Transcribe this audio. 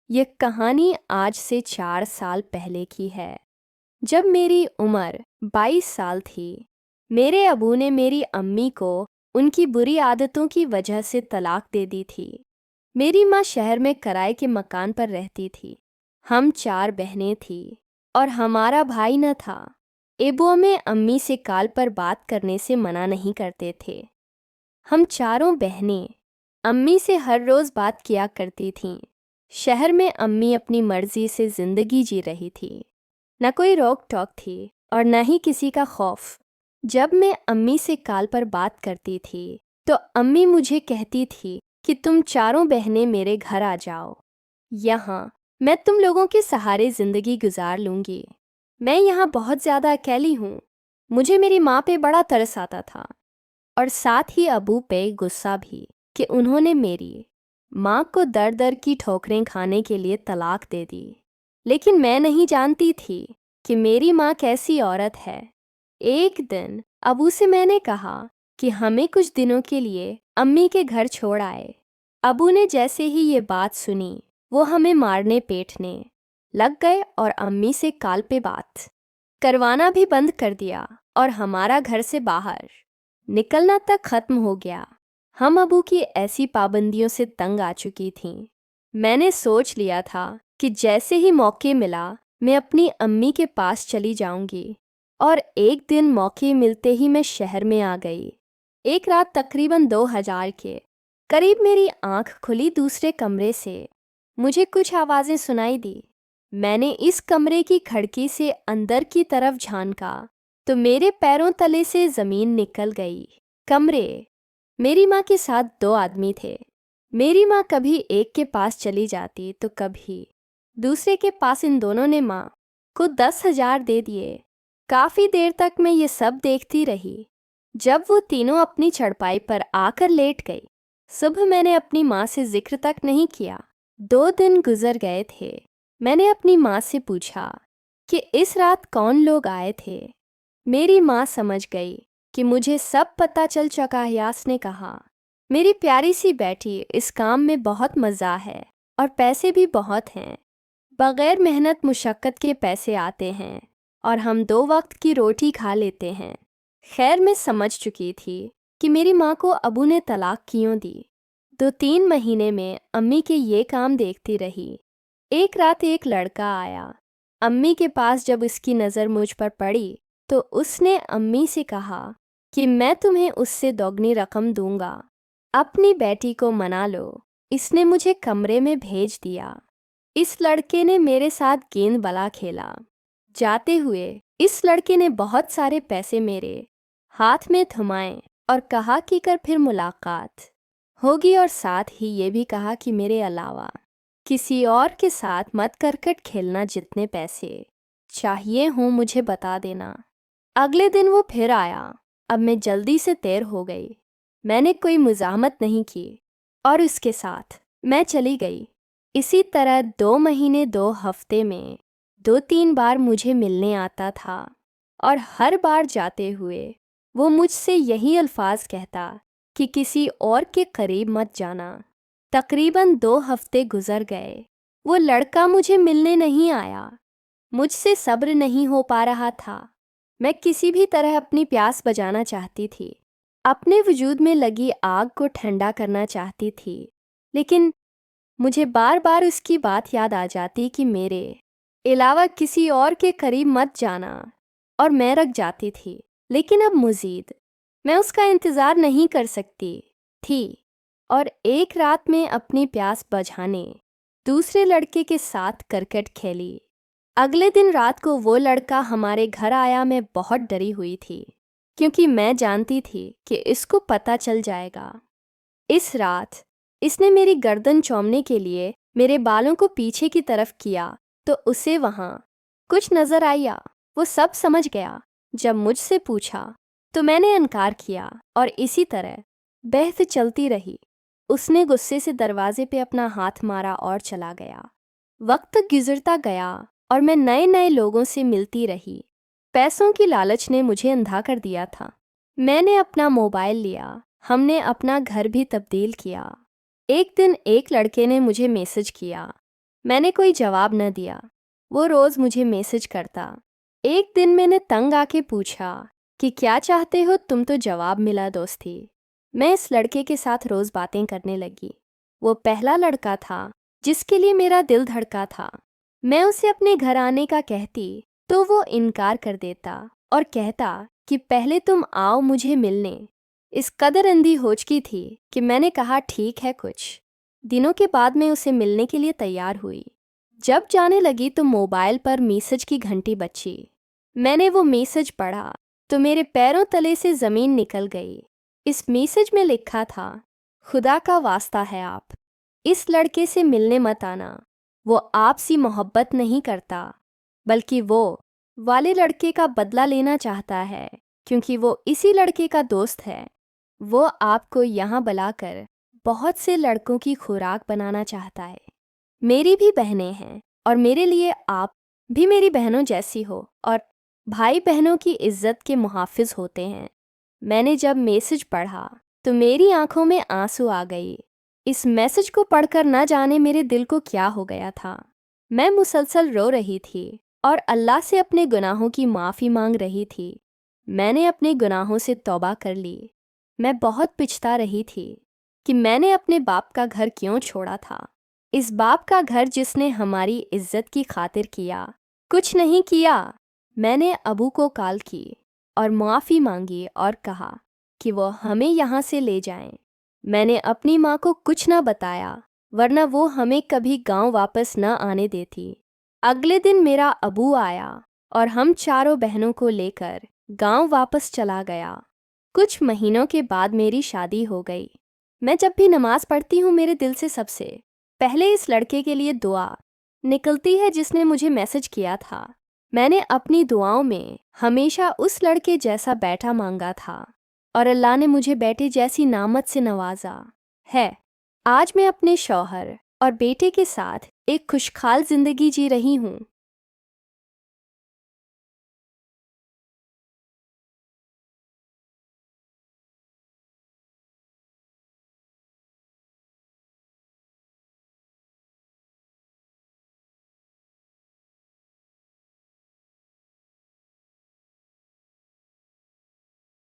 یہ کہانی آج سے 4 سال پہلے کی ہے، جب میری عمر 22 سال تھی۔ میرے ابو نے میری امی کو ان کی بری عادتوں کی وجہ سے طلاق دے دی تھی۔ میری ماں شہر میں کرائے کے مکان پر رہتی تھی۔ ہم 4 بہنیں تھیں اور ہمارا بھائی نہ تھا۔ ابو ہمیں امی سے کال پر بات کرنے سے منع نہیں کرتے تھے۔ ہم چاروں بہنیں امی سے ہر روز بات کیا کرتی تھیں۔ شہر میں امی اپنی مرضی سے زندگی جی رہی تھی، نہ کوئی روک ٹوک تھی اور نہ ہی کسی کا خوف۔ جب میں امی سے کال پر بات کرتی تھی تو امی مجھے کہتی تھی کہ تم چاروں بہنیں میرے گھر آ جاؤ، یہاں میں تم لوگوں کے سہارے زندگی گزار لوں گی۔ میں یہاں بہت زیادہ اکیلی ہوں۔ مجھے میری ماں پہ بڑا ترس آتا تھا اور ساتھ ہی ابو پہ غصہ بھی کہ انہوں نے میری ماں کو در در کی ٹھوکریں کھانے کے لیے طلاق دے دی۔ لیکن میں نہیں جانتی تھی کہ میری ماں کیسی عورت ہے۔ ایک دن ابو سے میں نے کہا کہ ہمیں کچھ دنوں کے لیے امی کے گھر چھوڑ آئے۔ ابو نے جیسے ہی یہ بات سنی وہ ہمیں مارنے پیٹنے لگ گئے اور امی سے کال پہ بات کروانا بھی بند کر دیا اور ہمارا گھر سے باہر نکلنا تک ختم ہو گیا۔ ہم ابو کی ایسی پابندیوں سے تنگ آ چکی تھیں۔ میں نے سوچ لیا تھا کہ جیسے ہی موقع ملا میں اپنی امی کے پاس چلی جاؤں گی، اور ایک دن موقع ملتے ہی میں شہر میں آ گئی۔ ایک رات تقریباً 2000 کے قریب میری آنکھ کھلی دوسرے کمرے سے۔ مجھے کچھ آوازیں سنائی دی۔ میں نے اس کمرے کی کھڑکی سے اندر کی طرف جھانکا تو میرے پیروں تلے سے زمین نکل گئی۔ کمرے میری ماں کے ساتھ 2 آدمی تھے۔ میری ماں کبھی ایک کے پاس چلی جاتی تو کبھی دوسرے کے پاس۔ ان دونوں نے ماں کو 10,000 دے دیے۔ کافی دیر تک میں یہ سب دیکھتی رہی۔ جب وہ تینوں اپنی چڑپائی پر آ کر لیٹ گئی، صبح میں نے اپنی ماں سے ذکر تک نہیں کیا۔ 2 دن گزر گئے تھے۔ میں نے اپنی ماں سے پوچھا کہ اس رات کون لوگ آئے تھے۔ میری ماں سمجھ گئی کہ مجھے سب پتہ چل چکا ہے۔ یاس نے کہا، میری پیاری سی بیٹی، اس کام میں بہت مزہ ہے اور پیسے بھی بہت ہیں۔ بغیر محنت مشقت کے پیسے آتے ہیں اور ہم 2 وقت کی روٹی کھا لیتے ہیں۔ خیر میں سمجھ چکی تھی کہ میری ماں کو ابو نے طلاق کیوں دی۔ 2-3 مہینے میں امی کے یہ کام دیکھتی رہی۔ ایک رات ایک لڑکا آیا امی کے پاس۔ جب اس کی نظر مجھ پر پڑی تو اس نے امی سے کہا کہ میں تمہیں اس سے دوگنی رقم دوں گا، اپنی بیٹی کو منا لو۔ اس نے مجھے کمرے میں بھیج دیا۔ اس لڑکے نے میرے ساتھ گیند بلا کھیلا۔ جاتے ہوئے اس لڑکے نے بہت سارے پیسے میرے ہاتھ میں تھمائے اور کہا کہ کر پھر ملاقات ہوگی، اور ساتھ ہی یہ بھی کہا کہ میرے علاوہ کسی اور کے ساتھ مت کرکٹ کھیلنا، جتنے پیسے چاہیے ہوں مجھے بتا دینا۔ اگلے دن وہ پھر آیا۔ اب میں جلدی سے تیر ہو گئی۔ میں نے کوئی مزاحمت نہیں کی اور اس کے ساتھ میں چلی گئی۔ اسی طرح 2 مہینے 2 ہفتے میں 2-3 بار مجھے ملنے آتا تھا، اور ہر بار جاتے ہوئے وہ مجھ سے یہی الفاظ کہتا کہ کسی اور کے قریب مت جانا۔ تقریباً 2 ہفتے گزر گئے۔ وہ لڑکا مجھے ملنے نہیں آیا۔ مجھ سے صبر نہیں ہو پا رہا تھا۔ میں کسی بھی طرح اپنی پیاس بجھانا چاہتی تھی، اپنے وجود میں لگی آگ کو ٹھنڈا کرنا چاہتی تھی، لیکن مجھے بار بار اس کی بات یاد آ جاتی کہ میرے علاوہ کسی اور کے قریب مت جانا، اور میں رک جاتی تھی۔ لیکن اب مزید میں اس کا انتظار نہیں کر سکتی تھی، اور ایک رات میں اپنی پیاس بجھانے دوسرے لڑکے کے ساتھ کرکٹ کھیلی۔ اگلے دن رات کو وہ لڑکا ہمارے گھر آیا۔ میں بہت ڈری ہوئی تھی کیونکہ میں جانتی تھی کہ اس کو پتہ چل جائے گا۔ اس رات اس نے میری گردن چومنے کے لیے میرے بالوں کو پیچھے کی طرف کیا تو اسے وہاں کچھ نظر آیا۔ وہ سب سمجھ گیا۔ جب مجھ سے پوچھا تو میں نے انکار کیا، اور اسی طرح بحث چلتی رہی۔ اس نے غصے سے دروازے پہ اپنا ہاتھ مارا اور چلا گیا۔ وقت گزرتا گیا اور میں نئے نئے لوگوں سے ملتی رہی۔ پیسوں کی لالچ نے مجھے اندھا کر دیا تھا۔ میں نے اپنا موبائل لیا۔ ہم نے اپنا گھر بھی تبدیل کیا۔ ایک دن ایک لڑکے نے مجھے میسج کیا۔ میں نے کوئی جواب نہ دیا۔ وہ روز مجھے میسج کرتا۔ ایک دن میں نے تنگ آ کے پوچھا کہ کیا چاہتے ہو تم؟ تو جواب ملا دوستی۔ میں اس لڑکے کے ساتھ روز باتیں کرنے لگی۔ وہ پہلا لڑکا تھا جس کے لیے میرا دل دھڑکا تھا۔ میں اسے اپنے گھر آنے کا کہتی تو وہ انکار کر دیتا اور کہتا کہ پہلے تم آؤ مجھے ملنے۔ اس قدر اندھی ہو چکی تھی کہ میں نے کہا ٹھیک ہے۔ کچھ دنوں کے بعد میں اسے ملنے کے لیے تیار ہوئی۔ جب جانے لگی تو موبائل پر میسج کی گھنٹی بجی۔ میں نے وہ میسج پڑھا تو میرے پیروں تلے سے زمین نکل گئی۔ اس میسج میں لکھا تھا، خدا کا واسطہ ہے آپ اس لڑکے سے ملنے مت آنا، وہ آپ سے محبت نہیں کرتا بلکہ وہ والے لڑکے کا بدلہ لینا چاہتا ہے کیونکہ وہ اسی لڑکے کا دوست ہے۔ وہ آپ کو یہاں بلا کر بہت سے لڑکوں کی خوراک بنانا چاہتا ہے۔ میری بھی بہنیں ہیں اور میرے لیے آپ بھی میری بہنوں جیسی ہو اور بھائی بہنوں کی عزت کے محافظ ہوتے ہیں۔ میں نے جب میسج پڑھا تو میری آنکھوں میں آنسو آ گئی۔ اس میسج کو پڑھ کر نہ جانے میرے دل کو کیا ہو گیا تھا۔ میں مسلسل رو رہی تھی اور اللہ سے اپنے گناہوں کی معافی مانگ رہی تھی۔ میں نے اپنے گناہوں سے توبہ کر لی۔ میں بہت پچھتا رہی تھی کہ میں نے اپنے باپ کا گھر کیوں چھوڑا تھا، اس باپ کا گھر جس نے ہماری عزت کی خاطر کیا کچھ نہیں کیا۔ میں نے ابو کو کال کی اور معافی مانگی اور کہا کہ وہ ہمیں یہاں سے لے جائیں۔ میں نے اپنی ماں کو کچھ نہ بتایا ورنہ وہ ہمیں کبھی گاؤں واپس نہ آنے دیتی۔ اگلے دن میرا ابو آیا اور ہم چاروں بہنوں کو لے کر گاؤں واپس چلا گیا۔ کچھ مہینوں کے بعد میری شادی ہو گئی۔ میں جب بھی نماز پڑھتی ہوں میرے دل سے سب سے پہلے اس لڑکے کے لیے دعا نکلتی ہے جس نے مجھے میسج کیا تھا۔ میں نے اپنی دعاؤں میں ہمیشہ اس لڑکے جیسا بیٹا مانگا تھا اور اللہ نے مجھے بیٹے جیسی نعمت سے نوازا ہے۔ آج میں اپنے شوہر اور بیٹے کے ساتھ ایک خوشحال زندگی جی رہی ہوں۔